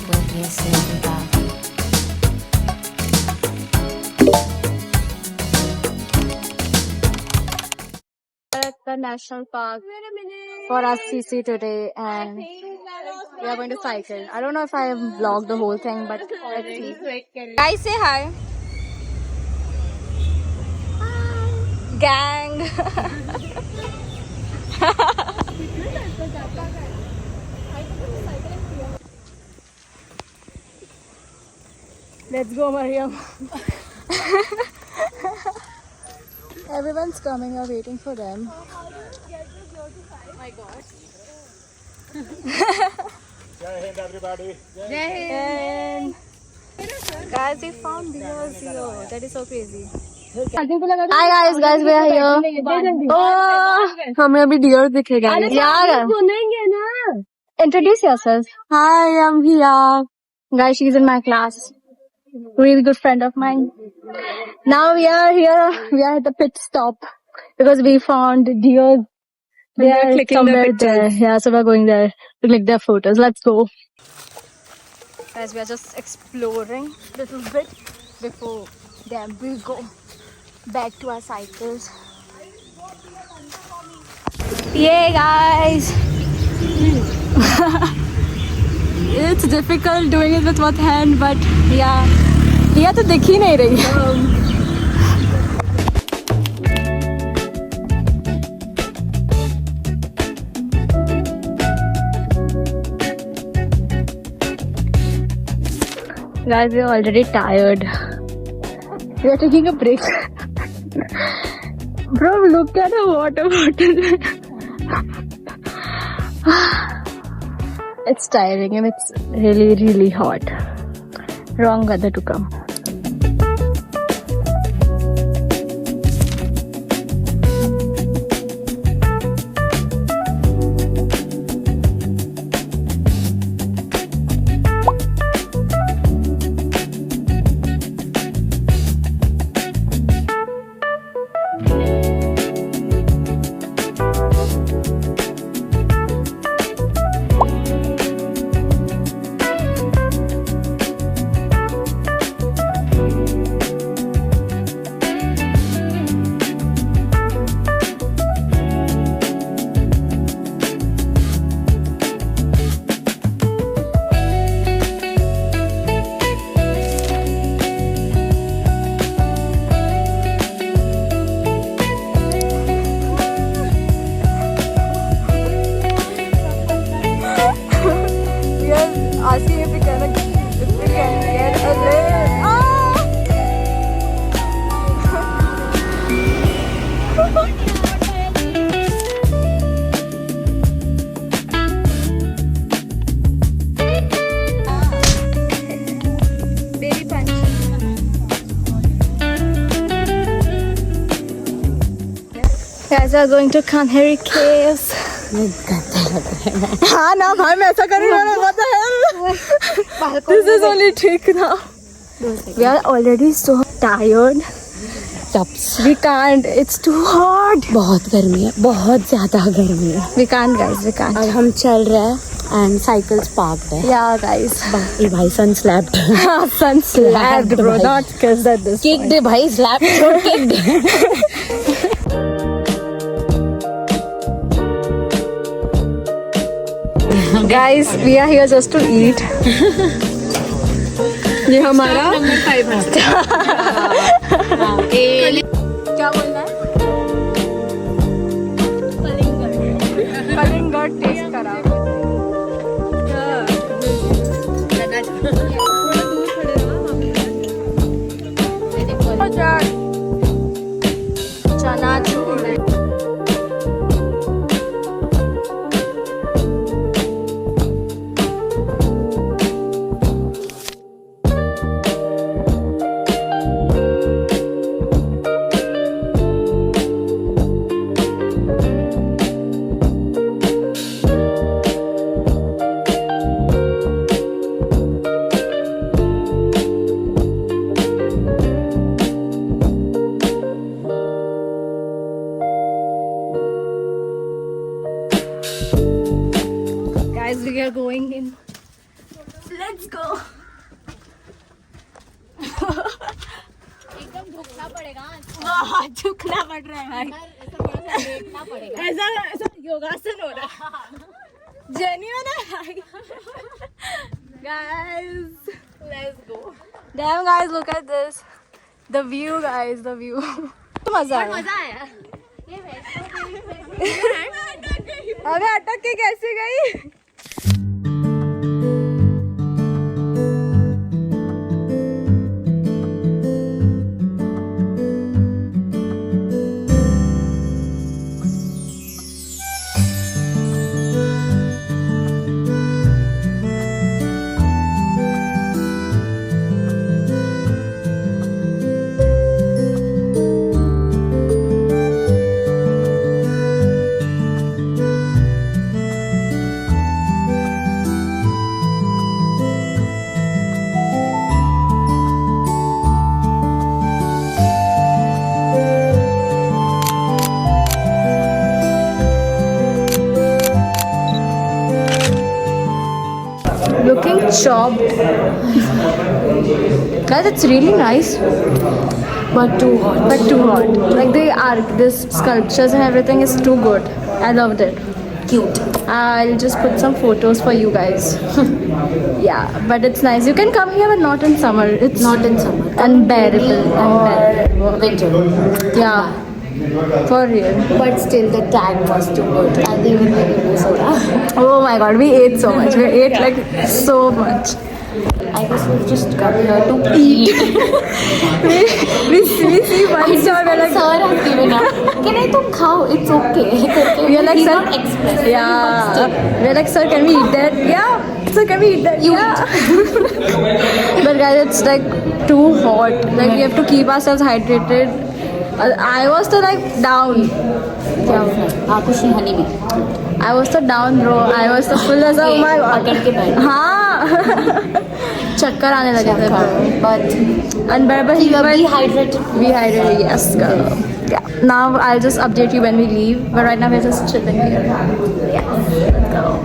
good. Yes, yes, we have. At the national park for SCC today, and we are going to cycle. I don't know if I have vlogged the whole thing, but let's see. Guys, say hi. Gang. Let's go, Mariam. Everyone's coming. We're waiting for them. Jai Hind, everybody. Jai Hind. Guys, we found deers here. That is so crazy. Hi guys, we are here. Oh, हमें अभी deer दिखेगा यार. Introduce yourself. Hi, I'm Hiya. Guys, she's in my class. Really good friend of mine. Now we are here. We are at the pit stop because we found deer. They are somewhere there. Yeah, so we're going there to click their photos. Let's go. Guys, we are just exploring a little bit before then we'll go back to our cycles. Yeah, guys. It's difficult doing it with one hand, but yeah. ये तो दिख ही नहीं रही. Guys, we are already tired. We are taking a break. Bro, look at the water bottle. It's tiring and it's really, really hot. Wrong weather to come. Asking if we can get a lift. Baby punch. Guys, we are going to Kanheri Caves. हाँ ना भाई मैं ऐसा करूँगा ना what the hell? This is only trick now. We are already so tired. We can't. It's too hot. बहुत गर्मी है, बहुत ज्यादा गर्मी है. We can't, guys. We can't. अब हम चल रहे हैं and cycles parked है. Yeah, guys. ये भाई sun slapped. Sun slapped, bro. Not kissed at this point. Kicked भाई slapped और kicked. Guys, we are here just to eat. ये हमारा नंबर 5 है. क्या बोलना है? कलिंगड टेस्ट करा. चना चूर. Let's go. एकदम झुकना पड़ेगा. बहुत झुकना पड़ रहा है भाई. देखना पड़ेगा. ऐसा योगासन हो रहा है. Genuine है भाई. Guys, let's go. Damn guys, look at this. The view guys, the view. मजा आया. अबे अटक के कैसे गई? Looking chopped. Guys, it's really nice. But too hot. But too hot. Like the arc, this sculptures and everything is too good. I loved it. Cute. I'll just put some photos for you guys. Yeah, but it's nice. You can come here, but not in summer. It's Not in summer. unbearable. Unbearable. Winter. Yeah, for real. But still the tag was too good. And even the winter soda. Oh my god, we ate so much. We ate like so much. I guess we've just come here to eat. We see one store, we're like, Sir has given up. Can I तुम खाओ? It's okay. we are like, He's sir, not expressing, yeah. but still. We're like, sir, can we eat that? Yeah. Sir, can we eat that? Yeah. But guys, it's like too hot. Like we have to keep ourselves hydrated. I was so like down. क्या होगा? हाँ कुछ नहीं हनी भी. I was so down, bro. I was so full as oh my god. अटक के बैठ. हाँ. चक्कर आने लगे थे. But Unbearable. you are dehydrated. We hydrated, yes, girl. Yeah. Now I'll just update you when we leave. But right now we're just chilling here. Yeah. Let's go.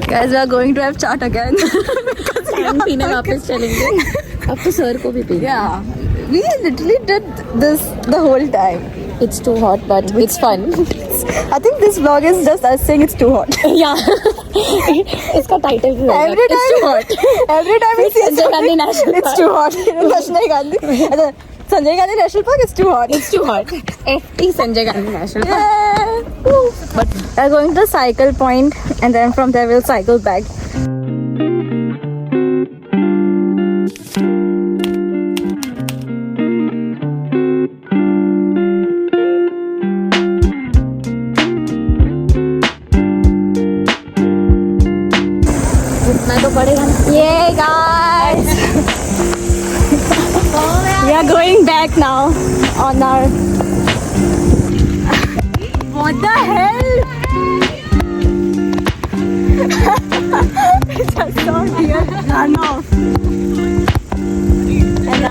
Guys, we are going to have chat again. पानी पीने वापस चलेंगे. अब तो sir को भी P. Yeah. We literally did this the whole time. It's too hot, but it's fun. I think this vlog is just us saying it's too hot. Yeah. इसका title भी होगा. Every time, It's too hot. every time we see Sanjay Gandhi National it's Park. too hot. Sanjay Gandhi. Sanjay Gandhi National Park is too hot. It's too hot. FT Sanjay Gandhi National Park. Yeah. Woo. But we're going to the cycle point and then from there we'll cycle back. उठना तो पड़ेगा ना. Yay guys! We are going back now on our... What the hell? It's just so weird. Run off. And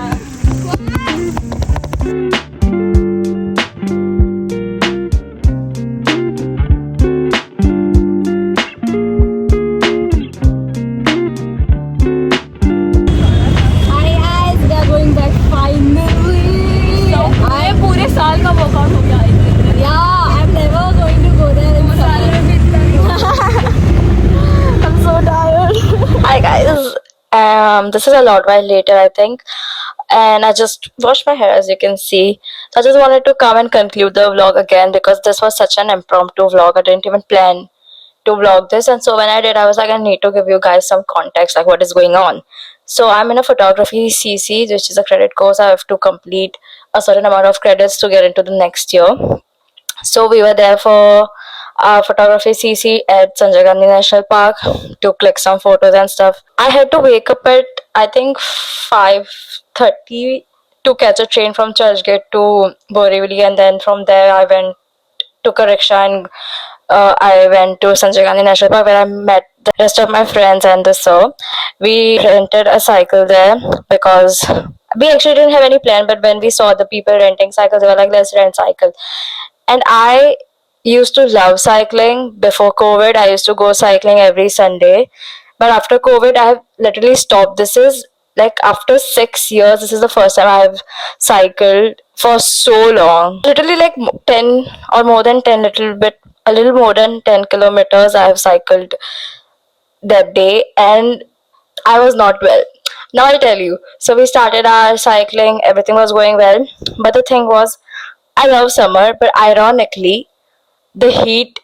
Hi guys, we are going back finally. I पूरे साल का workout हो गया. Yeah, I'm never going to go there in summer. I'm so tired. Hi guys. This is a lot while later, I think, and I just washed my hair, as you can see. So I just wanted to come and conclude the vlog again because this was such an impromptu vlog. I didn't even plan to vlog this, and so when I did, I was like, I need to give you guys some context, like what is going on. So I'm in a photography CC, which is a credit course. I have to complete a certain amount of credits to get into the next year. So we were there for photography CC at Sanjay Gandhi National Park to click some photos and stuff. I had to wake up at I think 5:30 to catch a train from Churchgate to Borivali, and then from there I took a rickshaw and I went to Sanjay Gandhi National Park where I met the rest of my friends and the sir. We rented a cycle there because we actually didn't have any plan, but when we saw the people renting cycles, they were like, let's rent cycle. And I used to love cycling. Before COVID, I used to go cycling every Sunday. But after COVID, I have literally stopped. This is like after 6 years, this is the first time I've cycled for so long. Literally like 10 or more than 10, a little more than 10 kilometers I have cycled that day, and I was not well. Now I tell you. So we started our cycling, everything was going well. But the thing was, I love summer, but ironically, the heat,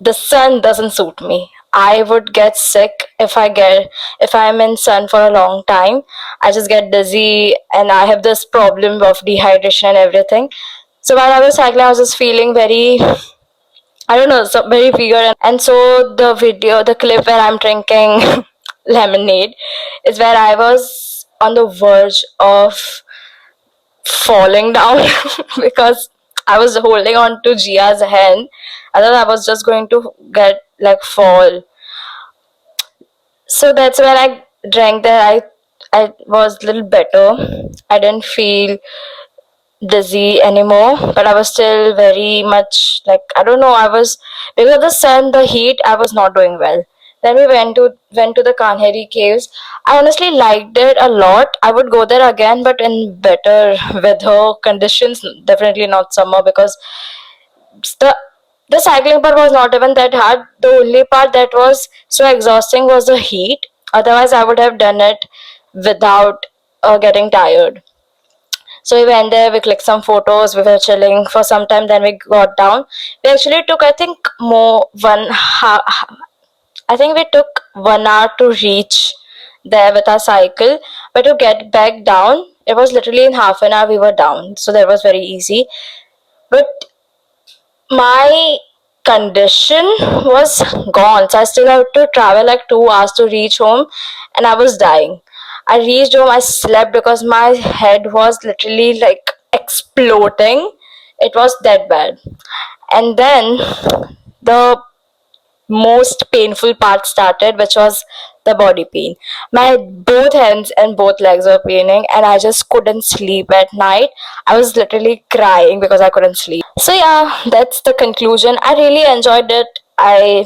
the sun doesn't suit me. I would get sick if I'm in sun for a long time. I just get dizzy and I have this problem of dehydration and everything. So while I was cycling, I was just feeling very, I don't know, so very weird. And so the clip where I'm drinking lemonade is where I was on the verge of falling down because I was holding on to Gia's hand. I thought I was just going to get like fall. So that's when I drank that. I was a little better. I didn't feel dizzy anymore, but I was still very much like, I don't know, I was, because of the sun, the heat, I was not doing well. Then we went to the Kanheri caves. I honestly liked it a lot. I would go there again, but in better weather conditions, definitely not summer, because the the cycling part was not even that hard. The only part that was so exhausting was the heat. Otherwise, I would have done it without getting tired. So we went there, we clicked some photos, we were chilling for some time, then we got down. We actually took, I think, I think we took 1 hour to reach there with our cycle, but to get back down, it was literally in half an hour we were down. So that was very easy. But my condition was gone. So I still had to travel like 2 hours to reach home, and I was dying. I reached home, I slept because my head was literally like exploding. It was that bad. And then the most painful part started, which was the body pain. My both hands and both legs were paining, and I just couldn't sleep at night. I was literally crying because I couldn't sleep. So yeah, that's the conclusion. I really enjoyed it. I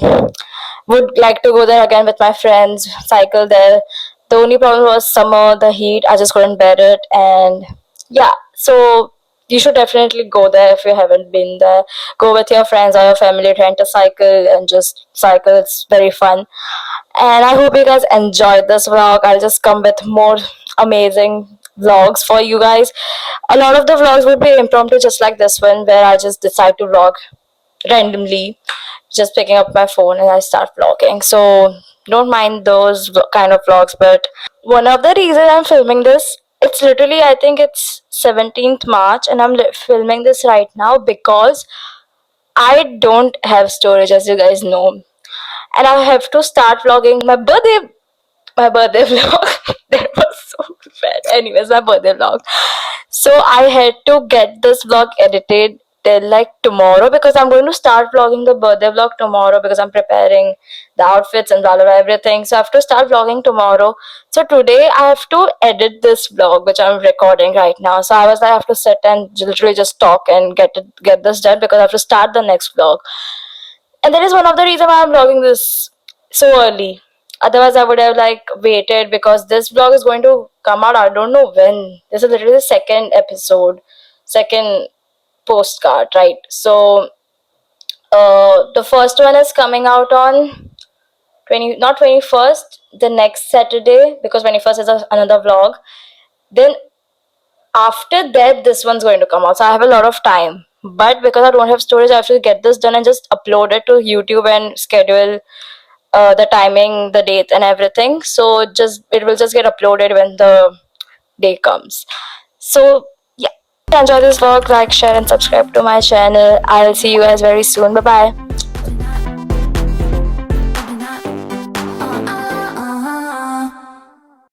would like to go there again with my friends, cycle there. The only problem was summer, the heat. I just couldn't bear it, and yeah. So you should definitely go there if you haven't been there. Go with your friends or your family, rent a cycle and just cycle. It's very fun. And I hope you guys enjoyed this vlog. I'll just come with more amazing vlogs for you guys. A lot of the vlogs would be impromptu, just like this one, where I just decide to vlog randomly, just picking up my phone and I start vlogging. So don't mind those kind of vlogs. But one of the reasons I'm filming this, it's literally, I think it's 17th March, and I'm filming this right now because I don't have storage, as you guys know, and I have to start vlogging my birthday vlog. That was so bad. Anyways, my birthday vlog. So I had to get this vlog edited till like tomorrow, because I'm going to start vlogging the birthday vlog tomorrow, because I'm preparing the outfits and blah blah blah everything. So I have to start vlogging tomorrow. So today I have to edit this vlog which I'm recording right now. So I was like, I have to sit and literally just talk and get this done, because I have to start the next vlog. And that is one of the reasons why I'm vlogging this so early. Otherwise, I would have like waited, because this vlog is going to come out. I don't know when. This is literally the second episode, second postcard, right? So, the first one is coming out on not 21st, the next Saturday, because 21st is another vlog. Then after that, this one's going to come out. So I have a lot of time. But because I don't have storage, I have to get this done and just upload it to YouTube and schedule the timing, the date, and everything. So it will just get uploaded when the day comes. So yeah, enjoy this vlog, like, share, and subscribe to my channel. I'll see you guys very soon. Bye bye.